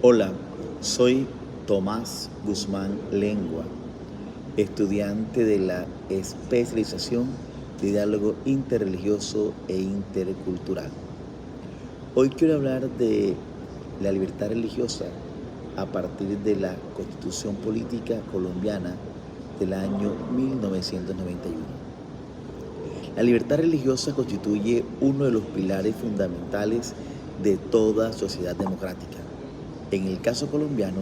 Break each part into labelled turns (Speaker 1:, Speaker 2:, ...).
Speaker 1: Hola, soy Tomás Guzmán Lengua, estudiante de la especialización de diálogo interreligioso e intercultural. Hoy quiero hablar de la libertad religiosa a partir de la Constitución Política Colombiana del año 1991. La libertad religiosa constituye uno de los pilares fundamentales de toda sociedad democrática. En el caso colombiano,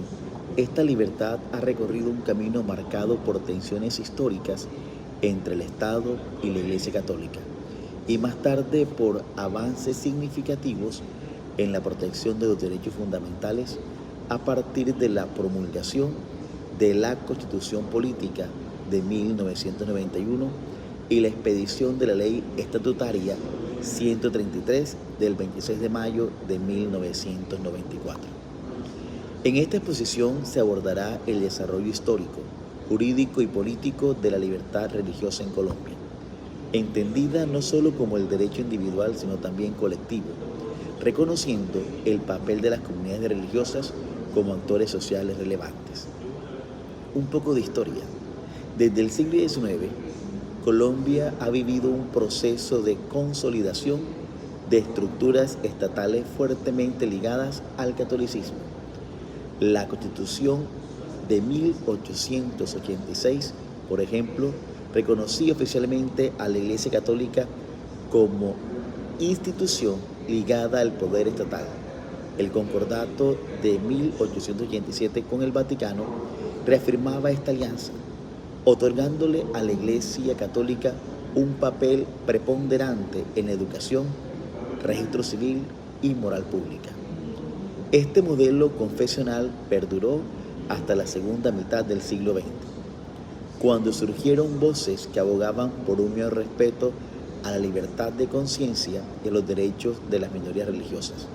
Speaker 1: esta libertad ha recorrido un camino marcado por tensiones históricas entre el Estado y la Iglesia Católica, y más tarde por avances significativos en la protección de los derechos fundamentales a partir de la promulgación de la Constitución Política de 1991 y la expedición de la Ley Estatutaria 133 del 26 de mayo de 1994. En esta exposición se abordará el desarrollo histórico, jurídico y político de la libertad religiosa en Colombia, entendida no solo como el derecho individual, sino también colectivo, reconociendo el papel de las comunidades religiosas como actores sociales relevantes. Un poco de historia. Desde el siglo XIX, Colombia ha vivido un proceso de consolidación de estructuras estatales fuertemente ligadas al catolicismo. La Constitución de 1886, por ejemplo, reconocía oficialmente a la Iglesia Católica como institución ligada al poder estatal. El Concordato de 1887 con el Vaticano reafirmaba esta alianza, otorgándole a la Iglesia Católica un papel preponderante en educación, registro civil y moral pública. Este modelo confesional perduró hasta la segunda mitad del siglo XX, cuando surgieron voces que abogaban por un mayor respeto a la libertad de conciencia y a los derechos de las minorías religiosas.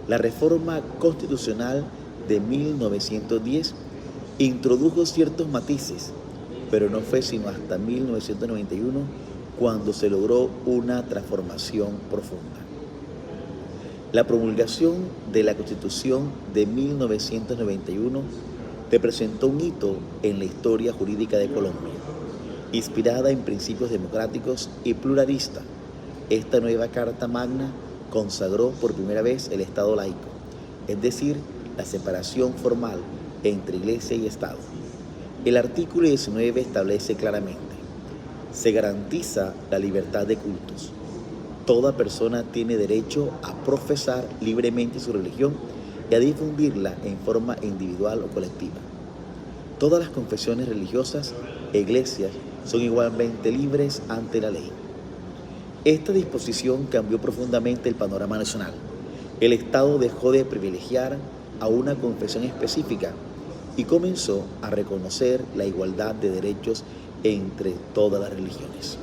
Speaker 1: La reforma constitucional de 1910 introdujo ciertos matices, pero no fue sino hasta 1991 cuando se logró una transformación profunda. La promulgación de la Constitución de 1991 representó un hito en la historia jurídica de Colombia. Inspirada en principios democráticos y pluralistas, esta nueva Carta Magna consagró por primera vez el Estado laico, es decir, la separación formal entre Iglesia y Estado. El artículo 19 establece claramente: se garantiza la libertad de cultos. Toda persona tiene derecho a profesar libremente su religión y a difundirla en forma individual o colectiva. Todas las confesiones religiosas e iglesias son igualmente libres ante la ley. Esta disposición cambió profundamente el panorama nacional. El Estado dejó de privilegiar a una confesión específica y comenzó a reconocer la igualdad de derechos entre todas las religiones.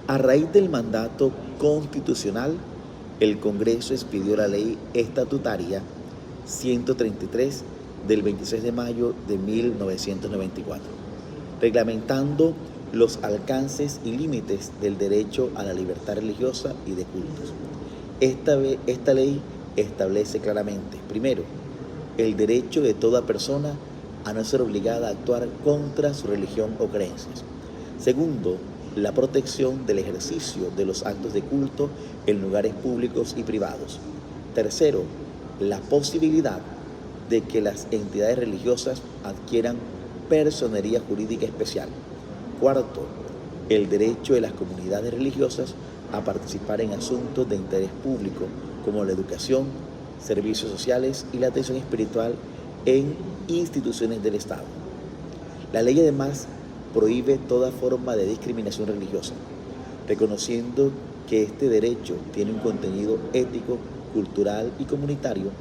Speaker 1: A raíz del mandato constitucional, el Congreso expidió la Ley Estatutaria 133 del 26 de mayo de 1994, reglamentando los alcances y límites del derecho a la libertad religiosa y de cultos. Esta ley establece claramente, primero, el derecho de toda persona a no ser obligada a actuar contra su religión o creencias. Segundo, la protección del ejercicio de los actos de culto en lugares públicos y privados. Tercero, la posibilidad de que las entidades religiosas adquieran personería jurídica especial. Cuarto, el derecho de las comunidades religiosas a participar en asuntos de interés público como la educación, servicios sociales y la atención espiritual en instituciones del Estado. La ley además prohíbe toda forma de discriminación religiosa, reconociendo que este derecho tiene un contenido ético, cultural y comunitario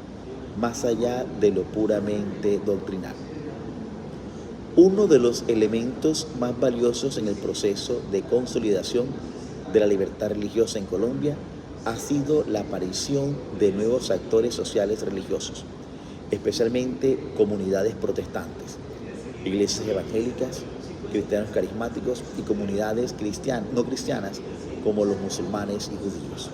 Speaker 1: más allá de lo puramente doctrinal. Uno de los elementos más valiosos en el proceso de consolidación de la libertad religiosa en Colombia ha sido la aparición de nuevos actores sociales religiosos, especialmente comunidades protestantes, iglesias evangélicas, cristianos carismáticos y comunidades no cristianas como los musulmanes y judíos.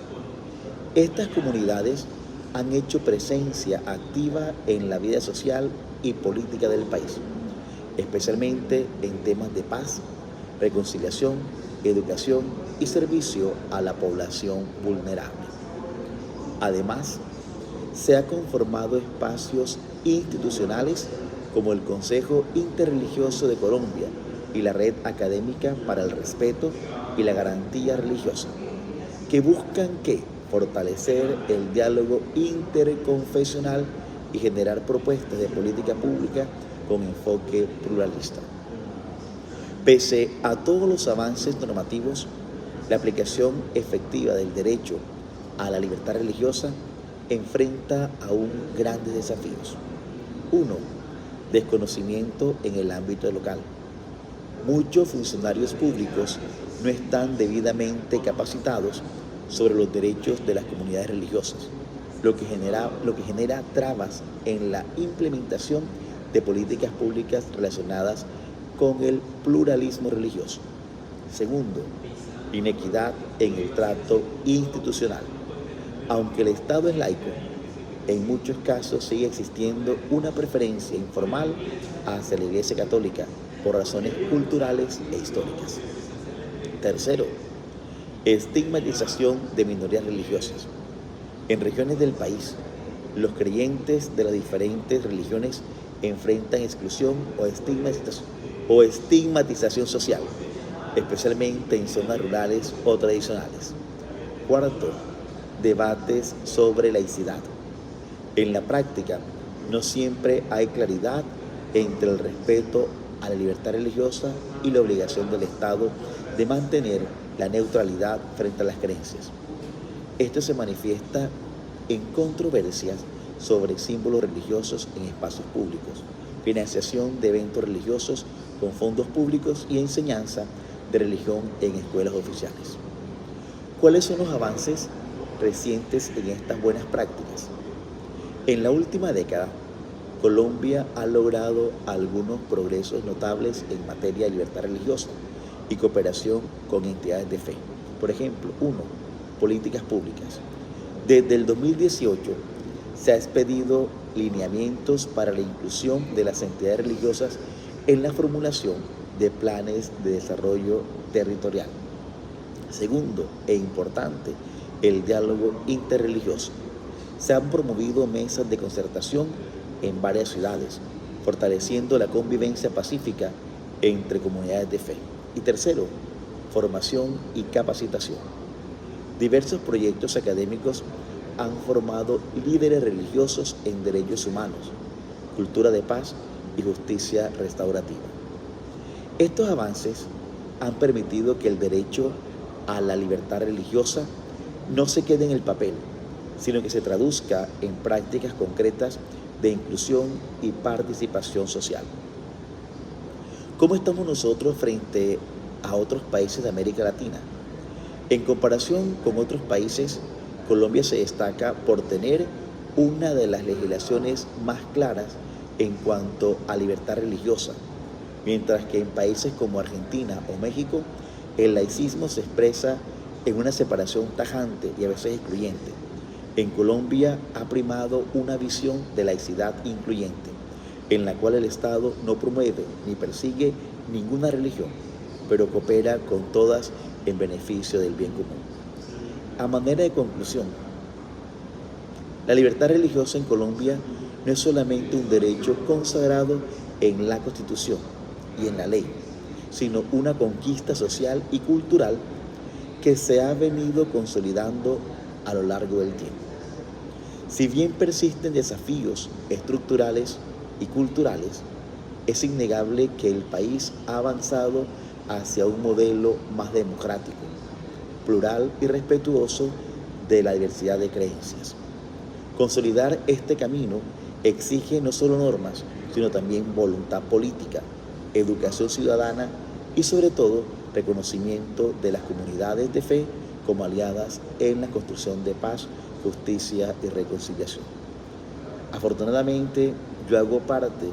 Speaker 1: Estas comunidades han hecho presencia activa en la vida social y política del país, especialmente en temas de paz, reconciliación, educación y servicio a la población vulnerable. Además, se ha conformado espacios institucionales como el Consejo Interreligioso de Colombia y la Red Académica para el Respeto y la Garantía Religiosa, que buscan fortalecer el diálogo interconfesional y generar propuestas de política pública con enfoque pluralista. Pese a todos los avances normativos, la aplicación efectiva del derecho a la libertad religiosa enfrenta aún grandes desafíos. 1. Desconocimiento en el ámbito local. Muchos funcionarios públicos no están debidamente capacitados sobre los derechos de las comunidades religiosas, lo que genera trabas en la implementación de políticas públicas relacionadas con el pluralismo religioso. Segundo, inequidad en el trato institucional. Aunque el Estado es laico, en muchos casos sigue existiendo una preferencia informal hacia la Iglesia Católica por razones culturales e históricas. Tercero, estigmatización de minorías religiosas. En regiones del país, los creyentes de las diferentes religiones enfrentan exclusión o estigmatización social, especialmente en zonas rurales o tradicionales. Cuarto, debates sobre laicidad. En la práctica, no siempre hay claridad entre el respeto a la libertad religiosa y la obligación del Estado de mantener la neutralidad frente a las creencias. Esto se manifiesta en controversias sobre símbolos religiosos en espacios públicos, financiación de eventos religiosos con fondos públicos y enseñanza de religión en escuelas oficiales. ¿Cuáles son los avances recientes en estas buenas prácticas? En la última década, Colombia ha logrado algunos progresos notables en materia de libertad religiosa y cooperación con entidades de fe. Por ejemplo, 1. Políticas públicas. Desde el 2018 se ha expedido lineamientos para la inclusión de las entidades religiosas en la formulación de planes de desarrollo territorial. Segundo, e importante, el diálogo interreligioso. Se han promovido mesas de concertación en varias ciudades, fortaleciendo la convivencia pacífica entre comunidades de fe. Y tercero, formación y capacitación. Diversos proyectos académicos han formado líderes religiosos en derechos humanos, cultura de paz y justicia restaurativa. Estos avances han permitido que el derecho a la libertad religiosa no se quede en el papel, sino que se traduzca en prácticas concretas de inclusión y participación social. ¿Cómo estamos nosotros frente a otros países de América Latina? En comparación con otros países, Colombia se destaca por tener una de las legislaciones más claras en cuanto a libertad religiosa, mientras que en países como Argentina o México, el laicismo se expresa en una separación tajante y a veces excluyente. En Colombia ha primado una visión de laicidad incluyente, en la cual el Estado no promueve ni persigue ninguna religión, pero coopera con todas en beneficio del bien común. A manera de conclusión, la libertad religiosa en Colombia no es solamente un derecho consagrado en la Constitución y en la ley, sino una conquista social y cultural que se ha venido consolidando a lo largo del tiempo. Si bien persisten desafíos estructurales y culturales, es innegable que el país ha avanzado hacia un modelo más democrático, plural y respetuoso de la diversidad de creencias. Consolidar este camino exige no solo normas, sino también voluntad política, educación ciudadana y sobre todo reconocimiento de las comunidades de fe como aliadas en la construcción de paz, justicia y reconciliación. Afortunadamente, yo hago parte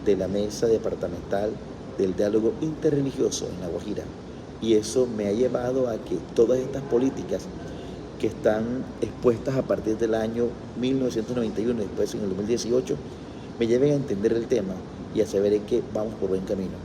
Speaker 1: de la mesa departamental del diálogo interreligioso en La Guajira y eso me ha llevado a que todas estas políticas que están expuestas a partir del año 1991 y después en el 2018 me lleven a entender el tema y a saber que vamos por buen camino.